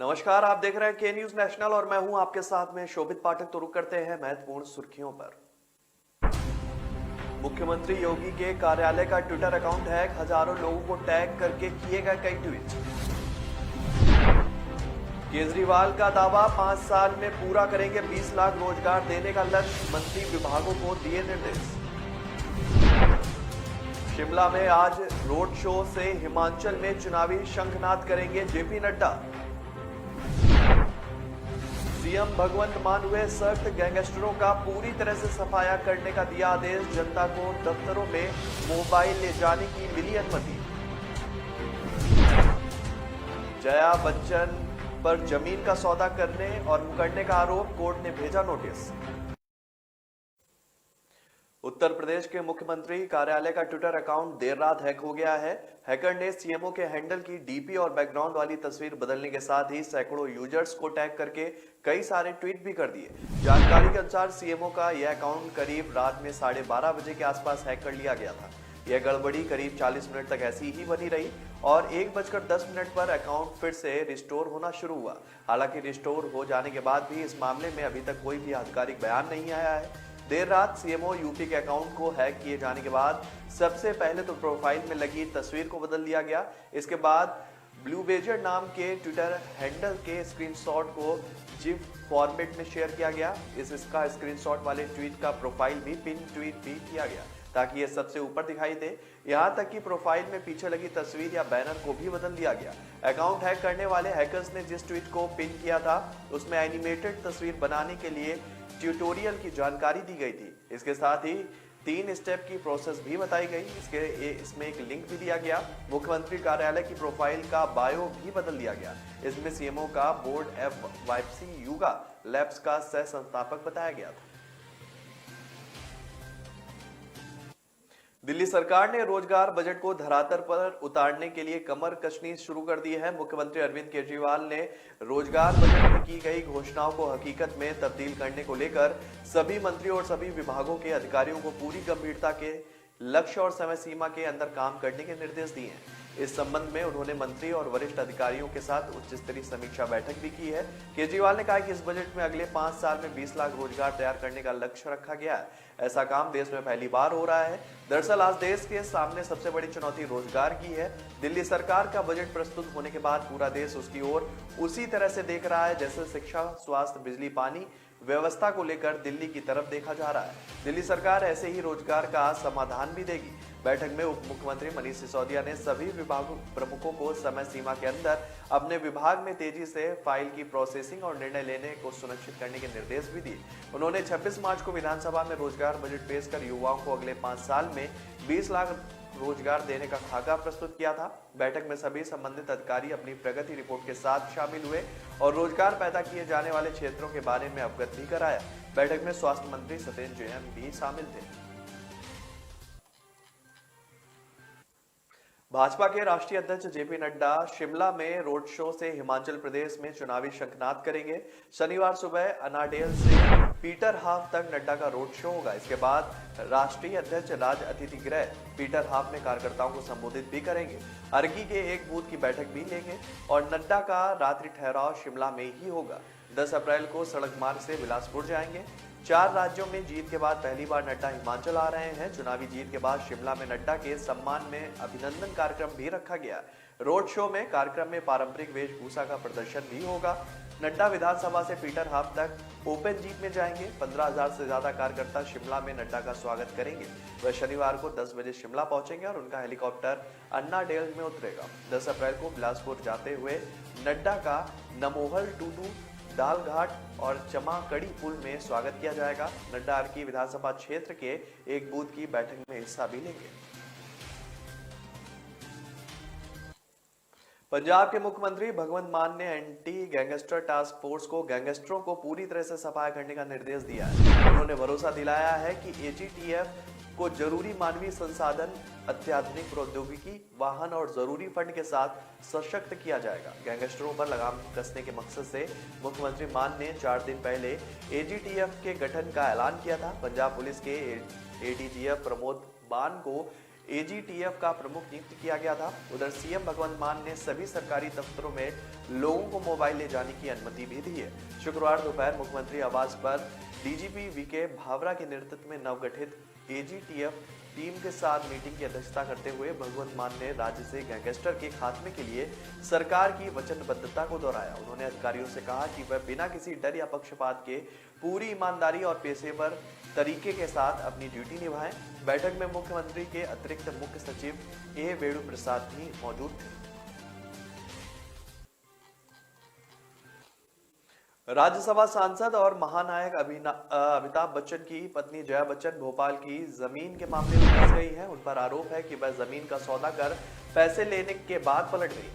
नमस्कार, आप देख रहे हैं के न्यूज नेशनल और मैं हूं आपके साथ में शोभित पाठक। तो रुक करते हैं महत्वपूर्ण सुर्खियों पर। मुख्यमंत्री योगी के कार्यालय का ट्विटर अकाउंट हैक, हजारों लोगों को टैग करके किए गए कई ट्वीट। केजरीवाल का दावा, 5 साल में पूरा करेंगे 20 लाख रोजगार देने का लक्ष्य, मंत्री विभागों को दिए निर्देश। शिमला में आज रोड शो से हिमाचल में चुनावी शंखनाद करेंगे जेपी नड्डा। सीएम भगवंत मान हुए सख्त, गैंगस्टरों का पूरी तरह से सफाया करने का दिया आदेश, जनता को दफ्तरों में मोबाइल ले जाने की मिली अनुमति। जया बच्चन पर जमीन का सौदा करने और मुकरने का आरोप, कोर्ट ने भेजा नोटिस। उत्तर प्रदेश के मुख्यमंत्री कार्यालय का ट्विटर अकाउंट देर रात हैक हो गया है। हैकर ने सीएमओ के हैंडल की डीपी और बैकग्राउंड वाली तस्वीर बदलने के साथ ही सैकड़ों यूजर्स को टैग करके कई सारे ट्वीट भी कर दिए। जानकारी के अनुसार सीएमओ का यह अकाउंट करीब रात में 12:30 बजे के आसपास हैक कर लिया गया था। यह गड़बड़ी करीब 40 मिनट तक ऐसी ही बनी रही और 1:10 पर अकाउंट फिर से रिस्टोर होना शुरू हुआ। हालांकि रिस्टोर हो जाने के बाद भी इस मामले में अभी तक कोई भी आधिकारिक बयान नहीं आया है। देर रात सीएमओ यूपी के अकाउंट को हैक किए जाने के बाद सबसे पहले तो प्रोफाइल में लगी तस्वीर को बदल दिया गया। इसके बाद ब्लूबेजर नाम के ट्विटर हैंडल के स्क्रीनशॉट को जिफ फॉर्मेट में शेयर किया गया। इसका स्क्रीनशॉट वाले ट्वीट का प्रोफाइल भी पिन ट्वीट भी किया गया ताकि यह सबसे ऊपर दिखाई दे। यहां तक कि प्रोफाइल में पीछे लगी तस्वीर या बैनर को भी बदल दिया गया। अकाउंट हैक करने वाले हैकर्स ने जिस ट्वीट को पिन किया था उसमें एनिमेटेड तस्वीर बनाने के लिए ट्यूटोरियल की जानकारी दी गई थी। इसके साथ ही 3 स्टेप की प्रोसेस भी बताई गई। इसमें एक लिंक भी दिया गया। मुख्यमंत्री कार्यालय की प्रोफाइल का बायो भी बदल दिया गया। इसमें सीएमओ का बोर्ड FYC युगा लैब्स का सह संस्थापक बताया गया था। दिल्ली सरकार ने रोजगार बजट को धरातल पर उतारने के लिए कमर कसनी शुरू कर दी है। मुख्यमंत्री अरविंद केजरीवाल ने रोजगार बजट में की गई घोषणाओं को हकीकत में तब्दील करने को लेकर सभी मंत्रियों और सभी विभागों के अधिकारियों को पूरी गंभीरता के लक्ष्य और समय सीमा के अंदर काम करने के निर्देश दिए हैं। इस संबंध में उन्होंने मंत्री और वरिष्ठ अधिकारियों के साथ उच्च स्तरीय समीक्षा बैठक भी की है। केजरीवाल ने कहा कि इस बजट में अगले 5 साल में 20 लाख रोजगार तैयार करने का लक्ष्य रखा गया है। ऐसा काम देश में पहली बार हो रहा है। दरअसल आज देश के सामने सबसे बड़ी चुनौती रोजगार की है। दिल्ली सरकार का बजट प्रस्तुत होने के बाद पूरा देश उसकी ओर उसी तरह से देख रहा है जैसे शिक्षा, स्वास्थ्य, बिजली, पानी व्यवस्था को लेकर दिल्ली की तरफ देखा जा रहा है। दिल्ली सरकार ऐसे ही रोजगार का समाधान भी देगी। बैठक में उप मुख्यमंत्री मनीष सिसोदिया ने सभी विभाग प्रमुखों को समय सीमा के अंदर अपने विभाग में तेजी से फाइल की प्रोसेसिंग और निर्णय लेने को सुनिश्चित करने के निर्देश भी दिए। उन्होंने 26 मार्च को विधानसभा में रोजगार बजट पेश कर युवाओं को अगले 5 साल में 20 लाख रोजगार देने का खाका प्रस्तुत किया था। बैठक में सभी संबंधित अधिकारी अपनी प्रगति रिपोर्ट के साथ शामिल हुए और रोजगार पैदा किए जाने वाले क्षेत्रों के बारे में अवगत भी कराया। बैठक में स्वास्थ्य मंत्री सत्येंद्र जैन भी शामिल थे। भाजपा के राष्ट्रीय अध्यक्ष जेपी नड्डा शिमला में रोड शो से हिमाचल प्रदेश में चुनावी शंखनाद करेंगे। शनिवार सुबह अनाडेल से पीटर हाफ तक नड्डा का रोड शो होगा। इसके बाद राष्ट्रीय अध्यक्ष राज अतिथि गृह पीटर हाफ में कार्यकर्ताओं को संबोधित भी करेंगे। अर्की के एक बूथ की बैठक भी लेंगे और नड्डा का रात्रि ठहराव शिमला में ही होगा। 10 अप्रैल को सड़क मार्ग से बिलासपुर जाएंगे। 4 राज्यों में जीत के बाद पहली बार नड्डा हिमाचल आ रहे हैं। चुनावी जीत के बाद शिमला में नड्डा के सम्मान में अभिनंदन कार्यक्रम भी रखा गया। रोड शो में कार्यक्रम में पारंपरिक वेशभूषा का प्रदर्शन भी होगा। नड्डा विधानसभा से पीटर हाफ तक ओपन जीप में जाएंगे। 15,000 से ज्यादा कार्यकर्ता शिमला में नड्डा का स्वागत करेंगे। वह शनिवार को 10 बजे शिमला पहुंचेंगे और उनका हेलीकॉप्टर अन्ना डेल में उतरेगा। 10 अप्रैल को बिलासपुर जाते हुए नड्डा का नमोहल टूडू दालघाट और चमाकड़ी पुल में स्वागत किया जाएगा। नड्डा अर्की विधानसभा क्षेत्र के एक बूथ की बैठक में हिस्सा भी लेंगे। पंजाब के मुख्यमंत्री भगवंत मान ने एंटी गैंगस्टर टास्क फोर्स को गैंगस्टरों को पूरी तरह से सफाया करने का निर्देश दिया है। उन्होंने भरोसा दिलाया है कि AGTF को जरूरी मानवीय संसाधन, अत्याधुनिक प्रौद्योगिकी, वाहन और जरूरी फंड के साथ सशक्त किया जाएगा। गैंगस्टरों पर लगाम कसने के मकसद से मुख्यमंत्री मान ने 4 दिन पहले AGTF के गठन का ऐलान किया था। पंजाब पुलिस के ADGF प्रमोद बान को एजीटीएफ का प्रमुख नियुक्त किया गया था। उधर सीएम भगवंत मान ने सभी सरकारी दफ्तरों में लोगों को मोबाइल ले जाने की अनुमति भी दी है। शुक्रवार दोपहर मुख्यमंत्री आवास पर डीजीपी वीके भावरा के नेतृत्व में नवगठित एजीटीएफ टीम के साथ मीटिंग की अध्यक्षता करते हुए भगवंत मान ने राज्य से गैंगस्टर के खात्मे के लिए सरकार की वचनबद्धता को दोहराया। उन्होंने अधिकारियों से कहा कि वह बिना किसी डर या पक्षपात के पूरी ईमानदारी और पेशेवर तरीके के साथ अपनी ड्यूटी निभाएं। बैठक में मुख्यमंत्री के अतिरिक्त मुख्य सचिव ए वेणु प्रसाद भी मौजूद थे। राज्यसभा सांसद और महानायक अमिताभ बच्चन की पत्नी जया बच्चन भोपाल की जमीन के मामले में फंस गई हैं। उन पर आरोप है कि वह जमीन का सौदा कर पैसे लेने के बाद पलट गई।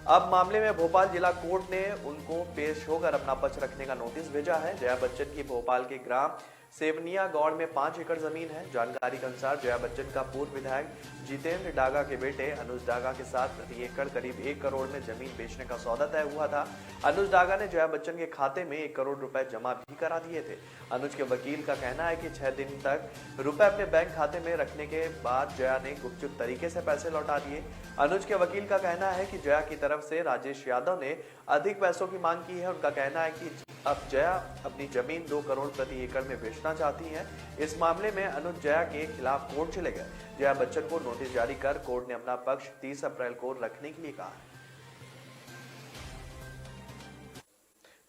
अब मामले में भोपाल जिला कोर्ट ने उनको पेश होकर अपना पक्ष रखने का नोटिस भेजा है। जया बच्चन की भोपाल के ग्राम सेवनिया गौड़ में 5 एकड़ जमीन है। जानकारी के अनुसार जया बच्चन का पूर्व विधायक जितेंद्र डागा के बेटे अनुज डागा के साथ प्रति एकड़ करीब 1 करोड़ में जमीन बेचने का सौदा तय हुआ था। अनुज डागा ने जया बच्चन के खाते में 1 करोड़ रुपए जमा भी करा दिए थे। अनुज के वकील का कहना है कि 6 दिन तक रुपए अपने बैंक खाते में रखने के बाद जया ने गुपचुप तरीके से पैसे लौटा दिए। अनुज के वकील का कहना है कि जया की तरफ से राजेश यादव ने अधिक पैसों की मांग की है। उनका कहना है कि अब जया अपनी जमीन 2 करोड़ प्रति एकड़ में बेचना चाहती हैं। इस मामले में अनुज जया के खिलाफ कोर्ट चले गए। जया बच्चन को नोटिस जारी कर कोर्ट ने अपना पक्ष 30 अप्रैल को रखने के लिए कहा है।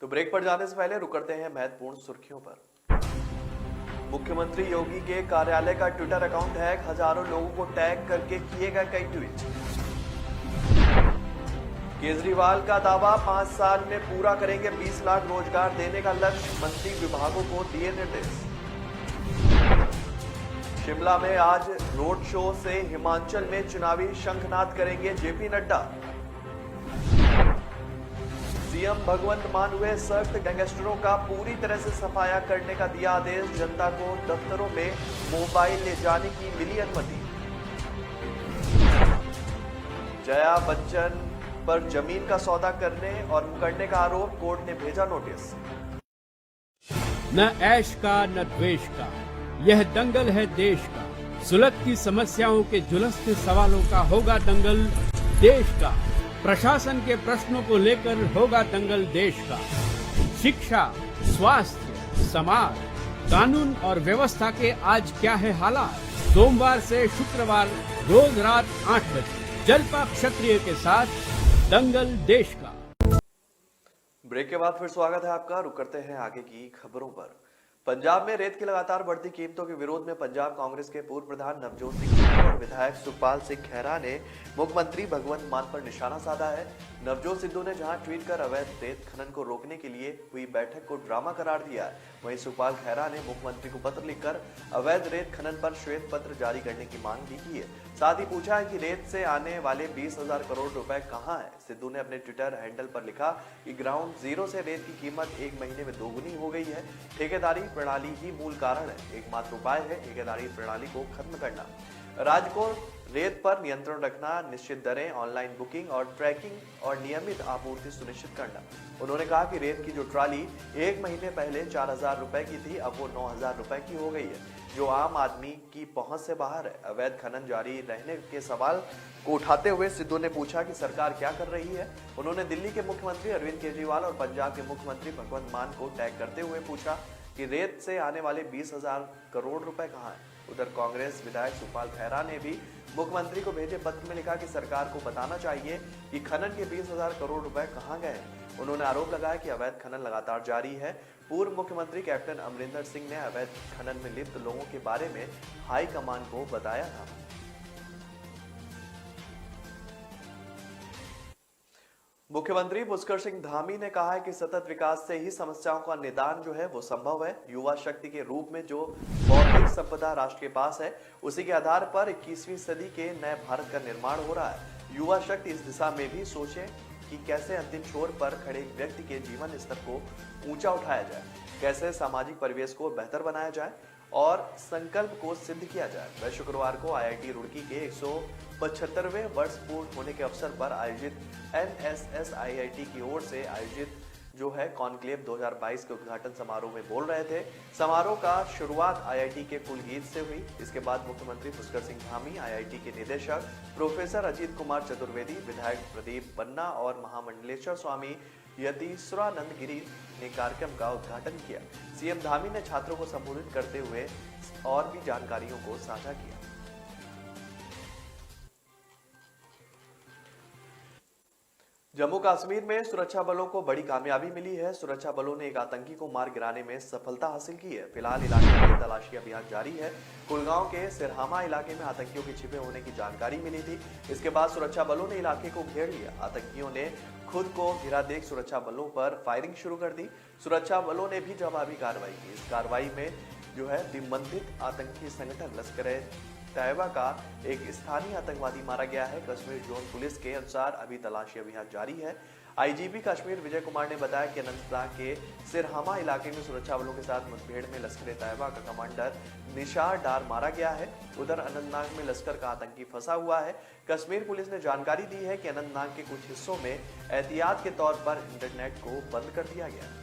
तो ब्रेक पर जाने से पहले रुक करते हैं महत्वपूर्ण सुर्खियों पर। मुख्यमंत्री योगी के कार्यालय का ट्विटर अकाउंट हैक, हजारों लोगों को टैग करके किए गए कई ट्वीट। केजरीवाल का दावा 5 साल में पूरा करेंगे 20 लाख रोजगार देने का लक्ष्य, मंत्री विभागों को दिए निर्देश। शिमला में आज रोड शो से हिमाचल में चुनावी शंखनाद करेंगे जेपी नड्डा। सीएम भगवंत मान हुए सख्त, गैंगस्टरों का पूरी तरह से सफाया करने का दिया आदेश, जनता को दफ्तरों में मोबाइल ले जाने की मिली अनुमति। जया बच्चन पर जमीन का सौदा करने का आरोप, कोर्ट ने भेजा नोटिस। न ऐश का न द्वेष का, यह दंगल है देश का। सुलगती समस्याओं के झुलसते सवालों का होगा दंगल देश का। प्रशासन के प्रश्नों को लेकर होगा दंगल देश का। शिक्षा, स्वास्थ्य, समाज, कानून और व्यवस्था के आज क्या है हालात। सोमवार से शुक्रवार रोज रात 8 बजे जलपा क्षत्रिय के साथ दंगल देश का। ब्रेक के बाद फिर स्वागत है आपका। रुक करते हैं आगे की खबरों पर। पंजाब में रेत की लगातार बढ़ती कीमतों के विरोध में पंजाब कांग्रेस के पूर्व प्रधान नवजोत सिंह सिद्धू और विधायक सुखपाल सिंह खैरा ने मुख्यमंत्री भगवंत मान पर निशाना साधा है। नवजोत सिद्धू ने जहां ट्वीट कर अवैध रेत खनन को रोकने के लिए हुई बैठक को ड्रामा करार दिया है, वहीं सुखपाल खैरा ने मुख्यमंत्री को पत्र लिखकर अवैध रेत खनन पर श्वेत पत्र जारी करने की मांग भी की है। साथ ही पूछा है कि रेत से आने वाले 20,000 करोड़ रुपए कहां है। सिद्धू ने अपने ट्विटर हैंडल पर लिखा कि ग्राउंड जीरो से रेत की कीमत 1 महीने में दोगुनी हो गई है। ठेकेदारी प्रणाली ही मूल कारण है। एकमात्र उपाय है ठेकेदारी प्रणाली को खत्म करना। राज्य को रेत पर नियंत्रण रखना, निश्चित दरें, ऑनलाइन बुकिंग और ट्रैकिंग और नियमित आपूर्ति सुनिश्चित करना। उन्होंने कहा कि रेत की जो ट्राली 1 महीने पहले 4,000 रुपए की थी, अब वो 9,000 रुपए की हो गई है, जो आम आदमी की पहुंच से बाहर है। अवैध खनन जारी रहने के सवाल को उठाते हुए सिद्धू ने पूछा कि सरकार क्या कर रही है। उन्होंने दिल्ली के मुख्यमंत्री अरविंद केजरीवाल और पंजाब के मुख्यमंत्री भगवंत मान को टैग करते हुए पूछा कि रेत से आने वाले 20,000 करोड़ रुपए कहां है। उधर कांग्रेस विधायक सुखपाल खैरा ने भी मुख्यमंत्री को भेजे पत्र में लिखा कि सरकार को बताना चाहिए कि खनन के 20,000 करोड़ रुपए कहां गए हैं। उन्होंने आरोप लगाया कि अवैध खनन लगातार जारी है। पूर्व मुख्यमंत्री कैप्टन अमरिंदर सिंह ने अवैध खनन में लिप्त लोगों के बारे में हाईकमान को बताया था। मुख्यमंत्री पुष्कर सिंह धामी ने कहा है कि सतत विकास से ही समस्याओं का निदान जो है वो संभव है। युवा शक्ति के रूप में जो बौद्धिक संपदा राष्ट्र के पास है, उसी के आधार पर 21वीं सदी के नए भारत का निर्माण हो रहा है। युवा शक्ति इस दिशा में भी सोचे कि कैसे अंतिम छोर पर खड़े व्यक्ति के जीवन स्तर को ऊंचा उठाया जाए, कैसे सामाजिक परिवेश को बेहतर बनाया जाए और संकल्प को सिद्ध किया जाए। वह शुक्रवार को आईआईटी रुड़की के 175वें वर्ष पूर्ण होने के अवसर पर आयोजित NSS IIT की ओर से आयोजित जो है कॉन्क्लेव 2022 के उद्घाटन समारोह में बोल रहे थे। समारोह का शुरुआत आईआईटी के कुलगीत से हुई। इसके बाद मुख्यमंत्री पुष्कर सिंह धामी, आईआईटी के निदेशक प्रोफेसर अजीत कुमार चतुर्वेदी, विधायक प्रदीप बन्ना और महामंडलेश्वर स्वामी यतीश्वरानंद गिरी ने कार्यक्रम का उद्घाटन किया। सीएम धामी ने छात्रों को संबोधित करते हुए और भी जानकारियों को साझा किया। जम्मू कश्मीर में सुरक्षा बलों को बड़ी कामयाबी मिली है। सुरक्षा बलों ने एक आतंकी को मार गिराने में सफलता हासिल की है। फिलहाल इलाके में तलाशी अभियान जारी है। कुलगांव के सिरहामा इलाके में आतंकियों के छिपे होने की जानकारी मिली थी। इसके बाद सुरक्षा बलों ने इलाके को घेर लिया। आतंकियों ने खुद को घिरा देख सुरक्षा बलों पर फायरिंग शुरू कर दी। सुरक्षा बलों ने भी जवाबी कार्रवाई की। इस कार्रवाई में जो है दिग्बंधित आतंकी संगठन लश्कर तैयबा का एक स्थानीय आतंकवादी मारा गया है। कश्मीर जोन पुलिस के अनुसार अभी तलाशी अभियान जारी है। आईजीपी कश्मीर विजय कुमार ने बताया कि अनंतनाग के सिरहामा इलाके में सुरक्षा बलों के साथ मुठभेड़ में लश्कर तैयबा का कमांडर निशार डार मारा गया है। उधर अनंतनाग में लश्कर का आतंकी फंसा हुआ है। कश्मीर पुलिस ने जानकारी दी है कि अनंतनाग के कुछ हिस्सों में एहतियात के तौर पर इंटरनेट को बंद कर दिया गया है।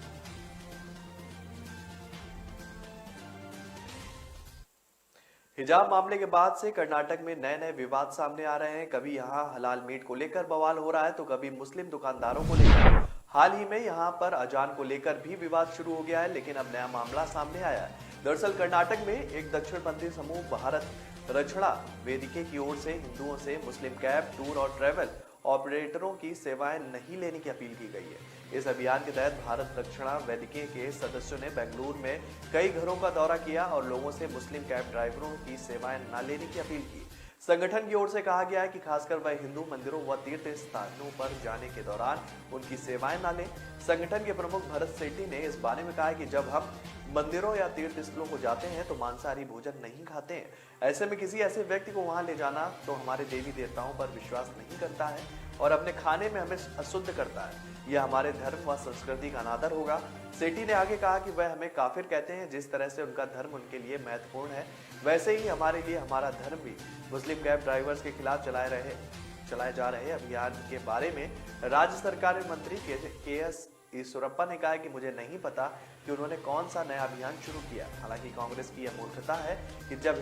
हिजाब मामले के बाद से कर्नाटक में नए नए विवाद सामने आ रहे हैं। कभी यहां हलाल मीट को लेकर बवाल हो रहा है तो कभी मुस्लिम दुकानदारों को लेकर। हाल ही में यहां पर अजान को लेकर भी विवाद शुरू हो गया है, लेकिन अब नया मामला सामने आया है। दरअसल कर्नाटक में एक दक्षिणपंथी समूह भारत रक्षणा वेदिके की ओर से हिंदुओं से मुस्लिम कैब, टूर और ट्रैवल ऑपरेटरों की सेवाएं नहीं लेने की अपील की गई है। इस अभियान के तहत भारत रक्षणा वेदिके के सदस्यों ने बेंगलुरु में कई घरों का दौरा किया और लोगों से मुस्लिम कैब ड्राइवरों की सेवाएं न लेने की अपील की। संगठन की ओर से कहा गया है कि खासकर वह हिंदू मंदिरों व तीर्थ स्थानों पर जाने के दौरान उनकी सेवाएं न लें। संगठन के प्रमुख भरत सेठी ने इस बारे में कहा है कि जब हम मंदिरों या तीर्थ स्थलों को जाते हैं तो मांसाहारी भोजन नहीं खाते हैं। ऐसे में किसी ऐसे व्यक्ति को वहां ले जाना तो हमारे देवी देवताओं पर विश्वास नहीं करता है और अपने खाने में हमें अशुद्ध करता है। यह हमारे धर्म व संस्कृति का अनादर होगा। सेठी ने आगे कहा कि वह हमें काफिर कहते हैं। जिस तरह से उनका धर्म उनके लिए महत्वपूर्ण है, वैसे ही हमारे लिए हमारा धर्म भी। मुस्लिम कैब ड्राइवर्स के खिलाफ चलाए जा रहे अभियान के बारे में राज्य सरकार में मंत्री के.एस. ईश्वरप्पा ने कहा कि मुझे नहीं पता कि उन्होंने कौन सा नया अभियान शुरू किया। हालांकि कांग्रेस की यह मूर्खता है कि जब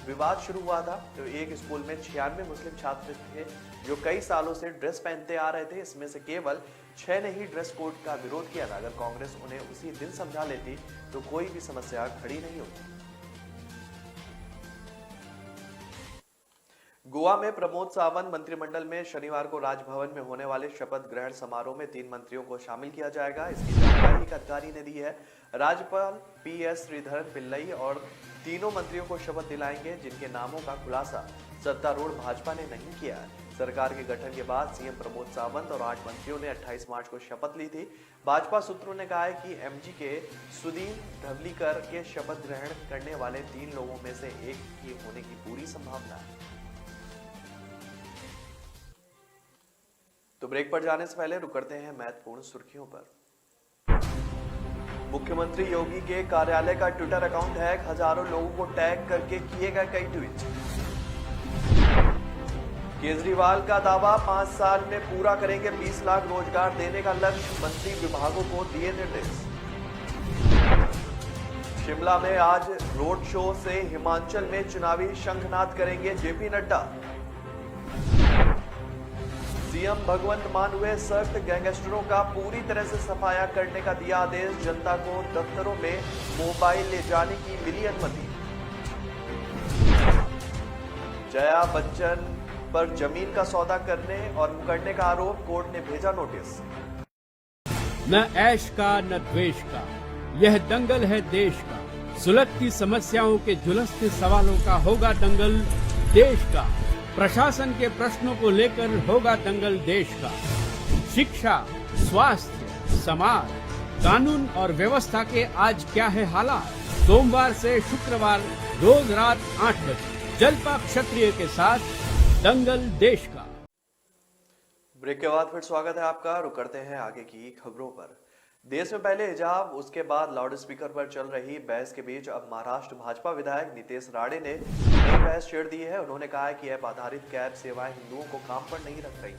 विवाद शुरू हुआ था तो एक स्कूल में 96 मुस्लिम छात्र थे जो कई सालों से ड्रेस पहनते आ रहे थे। इसमें से केवल 6 ने ही ड्रेस कोड का विरोध किया था। अगर कांग्रेस उन्हें उसी दिन समझा लेती तो कोई भी समस्या खड़ी नहीं होती। गोवा में प्रमोद सावंत मंत्रिमंडल में शनिवार को राजभवन में होने वाले शपथ ग्रहण समारोह में 3 मंत्रियों को शामिल किया जाएगा। इसकी जानकारी एक अधिकारी ने दी है। राज्यपाल पी.एस. श्रीधरन पिल्लई और तीनों मंत्रियों को शपथ दिलाएंगे, जिनके नामों का खुलासा सत्तारूढ़ भाजपा ने नहीं किया है। सरकार के गठन के बाद सीएम प्रमोद सावंत और 8 मंत्रियों ने 28 मार्च को शपथ ली थी। भाजपा सूत्रों ने कहा है कि एमजी के सुदीन धवलीकर के शपथ ग्रहण करने वाले 3 लोगों में से एक की होने की पूरी संभावना है। तो ब्रेक पर जाने से पहले रुक करते हैं महत्वपूर्ण सुर्खियों पर। मुख्यमंत्री योगी के कार्यालय का ट्विटर अकाउंट हैक, हजारों लोगों को टैग करके किए गए कई ट्वीट। केजरीवाल का दावा 5 साल में पूरा करेंगे 20 लाख रोजगार देने का लक्ष्य, मंत्री विभागों को दिए निर्देश। शिमला में आज रोड शो से हिमाचल में चुनावी शंखनाद करेंगे जेपी नड्डा। सीएम भगवंत मान हुए सख्त, गैंगस्टरों का पूरी तरह से सफाया करने का दिया आदेश, जनता को दफ्तरों में मोबाइल ले जाने की मिली अनुमति। जया बच्चन पर जमीन का सौदा करने और मुकरने का आरोप, कोर्ट ने भेजा नोटिस। न ऐश का न द्वेष का, यह दंगल है देश का। सुलगती समस्याओं के झुलसते सवालों का होगा दंगल देश का। प्रशासन के प्रश्नों को लेकर होगा दंगल देश का। शिक्षा, स्वास्थ्य, समाज, कानून और व्यवस्था के आज क्या है हालात। सोमवार से शुक्रवार रोज रात 8 बजे जलपा क्षत्रिय के साथ दंगल देश का। ब्रेक के बाद फिर स्वागत है आपका। रुक करते हैं आगे की खबरों पर। देश में पहले हिजाब, उसके बाद लाउड स्पीकर पर चल रही बहस के बीच अब महाराष्ट्र भाजपा विधायक नितेश राणे ने नई बहस छेड़ दी है। उन्होंने कहा है कि ऐप आधारित कैब सेवाएं हिंदुओं को काम पर नहीं रख रही।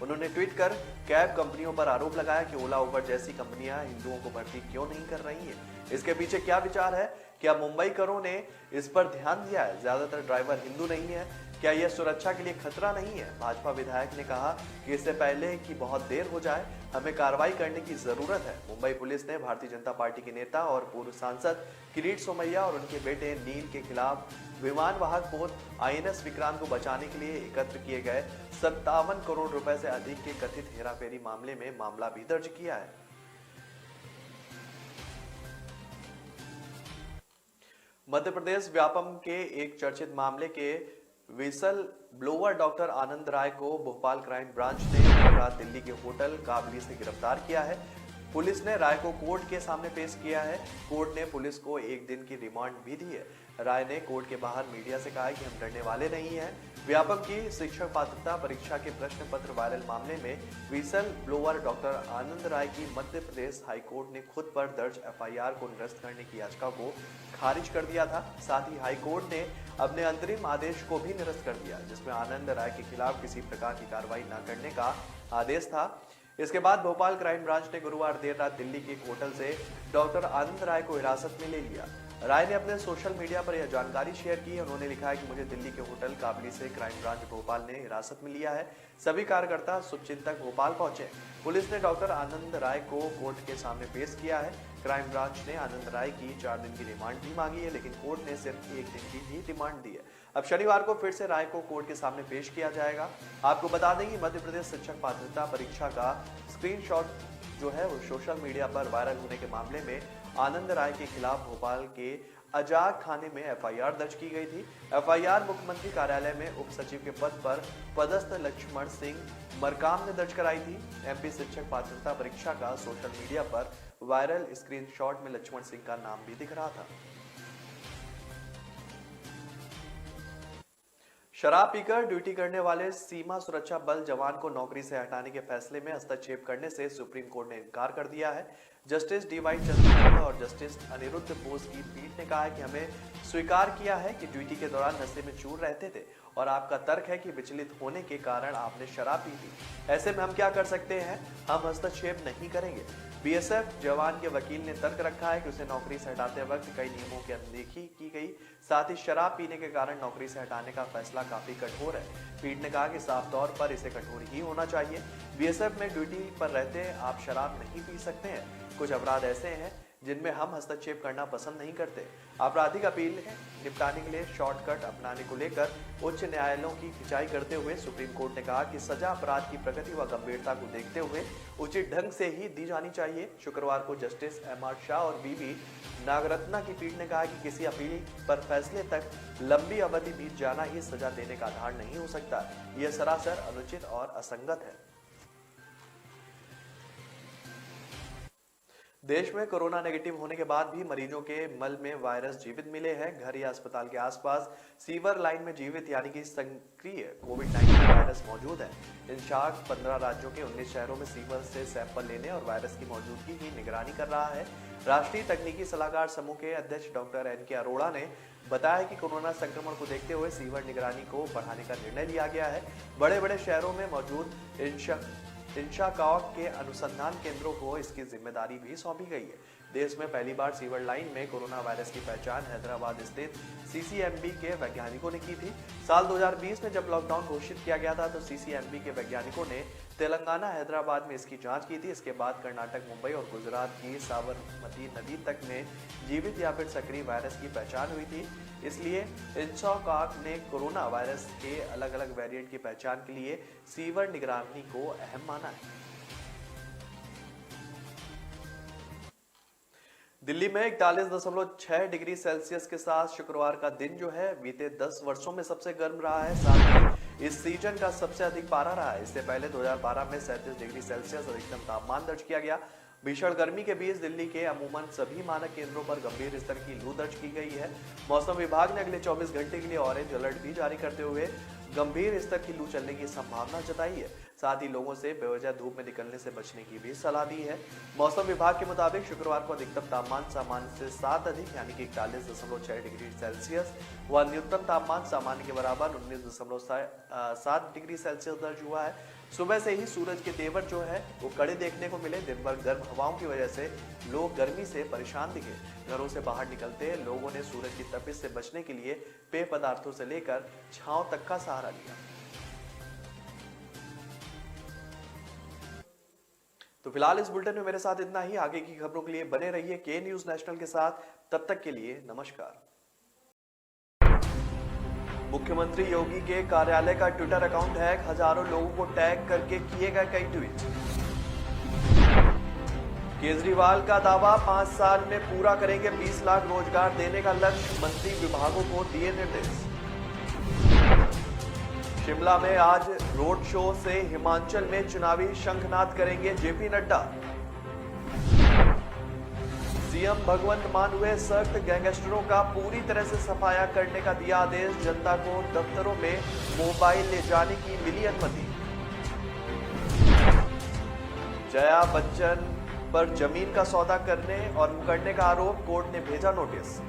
उन्होंने ट्वीट कर कैब कंपनियों पर आरोप लगाया कि ओला उबर जैसी कंपनियां हिंदुओं को भर्ती क्यों नहीं कर रही हैं। इसके पीछे क्या विचार है? क्या मुंबईकरों ने इस पर ध्यान दिया है? ज्यादातर ड्राइवर हिंदू नहीं है। क्या यह सुरक्षा के लिए खतरा नहीं है? भाजपा विधायक ने कहा कि इससे पहले कि बहुत देर हो जाए हमें कार्रवाई करने की जरूरत है। मुंबई पुलिस ने भारतीय जनता पार्टी के नेता और पूर्व सांसद किरीट सोमैया और उनके बेटे नील के खिलाफ विमान वाहक पोत INS विक्रांत को बचाने के लिए एकत्र किए गए 57 करोड़ रुपए से अधिक के कथित हेराफेरी मामले में मामला भी दर्ज किया है। मध्य प्रदेश व्यापम के एक चर्चित मामले के विसल ब्लोअर डॉक्टर आनंद राय को भोपाल क्राइम ब्रांच ने रात दिल्ली के होटल काबली से गिरफ्तार किया है। पुलिस ने राय को कोर्ट के सामने पेश किया है। कोर्ट ने पुलिस को 1 दिन की रिमांड भी दी है। राय ने कोर्ट के बाहर मीडिया से कहा कि हम डरने वाले नहीं हैं। व्यापम की शिक्षक पात्रता परीक्षा के प्रश्न पत्र वायरल मामले में विसल ब्लोअर डॉक्टर आनंद राय की मध्य प्रदेश हाईकोर्ट ने खुद पर दर्ज FIR को निरस्त करने की याचिका को खारिज कर दिया था। साथ ही हाईकोर्ट ने अपने अंतरिम आदेश को भी निरस्त कर दिया, जिसमें आनंद राय के खिलाफ किसी प्रकार की कार्रवाई न करने का आदेश था। इसके बाद भोपाल क्राइम ब्रांच ने गुरुवार देर रात दिल्ली के एक होटल से डॉक्टर आनंद राय को हिरासत में ले लिया। राय ने अपने सोशल मीडिया पर यह जानकारी शेयर की। उन्होंने लिखा है कि मुझे दिल्ली के होटल काबली से क्राइम ब्रांच भोपाल ने हिरासत में लिया है। सभी कार्यकर्ता शुभचिंतक भोपाल पहुंचे। पुलिस ने डॉक्टर आनंद राय को कोर्ट के सामने पेश किया है। क्राइम ब्रांच ने आनंद राय की 4 दिन की रिमांड भी मांगी है, लेकिन कोर्ट ने सिर्फ 1 दिन की ही रिमांड दी है। अब शनिवार को फिर से राय को कोर्ट के सामने पेश किया जाएगा। आपको बता दें कि मध्य प्रदेश शिक्षक पात्रता परीक्षा का स्क्रीनशॉट जो है वो सोशल मीडिया पर वायरल होने के मामले में आनंद राय के खिलाफ भोपाल के अजाक थाने में FIR दर्ज की गई थी। FIR मुख्यमंत्री कार्यालय में उप सचिव के पद पर पदस्थ लक्ष्मण सिंह मरकाम ने दर्ज कराई थी। MP शिक्षक पात्रता परीक्षा का सोशल मीडिया पर वायरल स्क्रीनशॉट में लक्ष्मण सिंह का नाम भी दिख रहा था। शराब पीकर ड्यूटी करने वाले सीमा सुरक्षा बल जवान को नौकरी से हटाने के फैसले में हस्तक्षेप करने से सुप्रीम कोर्ट ने इनकार कर दिया है। जस्टिस DY चंद्रचूड़ और जस्टिस अनिरुद्ध बोस की पीठ ने कहा है कि हमें स्वीकार किया है कि ड्यूटी के दौरान नशे में चूर रहते थे और आपका तर्क है कि विचलित होने के कारण आपने शराब पी थी। ऐसे में हम क्या कर सकते हैं? हम हस्तक्षेप नहीं करेंगे। BSF जवान के वकील ने तर्क रखा है कि उसे नौकरी से हटाते वक्त कई नियमों की अनदेखी की गई। साथ ही शराब पीने के कारण नौकरी से हटाने का फैसला काफी कठोर है। पीठ ने कहा कि साफ तौर पर इसे कठोर ही होना चाहिए। BSF में ड्यूटी पर रहते आप शराब नहीं पी सकते हैं। कुछ अपराध ऐसे हैं जिनमें हम हस्तक्षेप करना पसंद नहीं करते। आपराधिक अपील निपटाने के लिए शॉर्टकट अपनाने को लेकर उच्च न्यायालयों की खिंचाई करते हुए सुप्रीम कोर्ट ने कहा कि सजा अपराध की प्रकृति व गंभीरता को देखते हुए उचित ढंग से ही दी जानी चाहिए। शुक्रवार को जस्टिस MR शाह और BB नागरत्ना की पीठ ने कहा कि किसी अपील पर फैसले तक लंबी अवधि बीत जाना ही सजा देने का आधार नहीं हो सकता। यह सरासर अनुचित और असंगत है। देश में कोरोना नेगेटिव होने के बाद भी मरीजों के मल में वायरस जीवित मिले हैं। घर या अस्पताल के आसपास सीवर लाइन में जीवित यानी कि सक्रिय कोविड-19 वायरस मौजूद है। इंशाक 15 राज्यों के 19 शहरों में सीवर से सैंपल लेने और वायरस की मौजूदगी की निगरानी कर रहा है। राष्ट्रीय तकनीकी सलाहकार समूह के अध्यक्ष डॉक्टर NK अरोड़ा ने बताया कि कोरोना संक्रमण को देखते हुए सीवर निगरानी को बढ़ाने का निर्णय लिया गया है। बड़े बड़े शहरों में मौजूद इंशाकॉक के अनुसंधान केंद्रों को इसकी जिम्मेदारी भी सौंपी गई है। देश में पहली बार सीवर लाइन में कोरोना वायरस की पहचान हैदराबाद स्थित CCMB के वैज्ञानिकों ने की थी। साल 2020 में जब लॉकडाउन घोषित किया गया था तो CCMB के वैज्ञानिकों ने तेलंगाना हैदराबाद में इसकी जांच की थी। इसके बाद कर्नाटक, मुंबई और गुजरात की साबरमती नदी तक में जीवित या फिर सक्रिय वायरस की पहचान हुई थी। इसलिए इंशाकॉक ने कोरोना वायरस के अलग अलग वेरिएंट की पहचान के लिए सीवर निगरानी को अहम माना है। दिल्ली में 41.6 डिग्री सेल्सियस के साथ शुक्रवार का दिन जो है बीते 10 वर्षों में सबसे गर्म रहा है। साथ ही इस सीजन का सबसे अधिक पारा रहा है। इससे पहले 2012 में 37 डिग्री सेल्सियस अधिकतम तापमान दर्ज किया गया। भीषण गर्मी के बीच दिल्ली के अमूमन सभी मानक केंद्रों पर गंभीर स्तर की लू दर्ज की गई है। मौसम विभाग ने अगले 24 घंटे के लिए ऑरेंज अलर्ट भी जारी करते हुए गंभीर स्तर की लू चलने की संभावना जताई है। साथ ही लोगों से बेवजह धूप में निकलने से बचने की भी सलाह दी है। मौसम विभाग के मुताबिक शुक्रवार को अधिकतम तापमान सामान्य से 7 अधिक यानी कि 41.6 डिग्री सेल्सियस व न्यूनतम तापमान सामान्य के बराबर 19.7 डिग्री सेल्सियस दर्ज हुआ है। सुबह से ही सूरज के तेवर जो है वो कड़े देखने को मिले। दिन भर गर्म हवाओं की वजह से लोग गर्मी से परेशान दिखे। घरों से बाहर निकलते लोगों ने सूरज की तपिश से बचने के लिए पेय पदार्थों से लेकर छांव तक का सहारा लिया। तो फिलहाल इस बुलेटिन में मेरे साथ इतना ही। आगे की खबरों के लिए बने रहिए के न्यूज नेशनल के साथ। तब तक के लिए नमस्कार। मुख्यमंत्री योगी के कार्यालय का ट्विटर अकाउंट हैक, हजारों लोगों को टैग करके किए गए कई ट्वीट। केजरीवाल का दावा 5 साल में पूरा करेंगे 20 लाख रोजगार देने का लक्ष्य, मंत्री विभागों को दिए निर्देश। शिमला में आज रोड शो से हिमाचल में चुनावी शंखनाद करेंगे जेपी नड्डा। सीएम भगवंत मान हुए सख्त, गैंगस्टरों का पूरी तरह से सफाया करने का दिया आदेश। जनता को दफ्तरों में मोबाइल ले जाने की मिली अनुमति। जया बच्चन पर जमीन का सौदा करने और मुकरने का आरोप, कोर्ट ने भेजा नोटिस।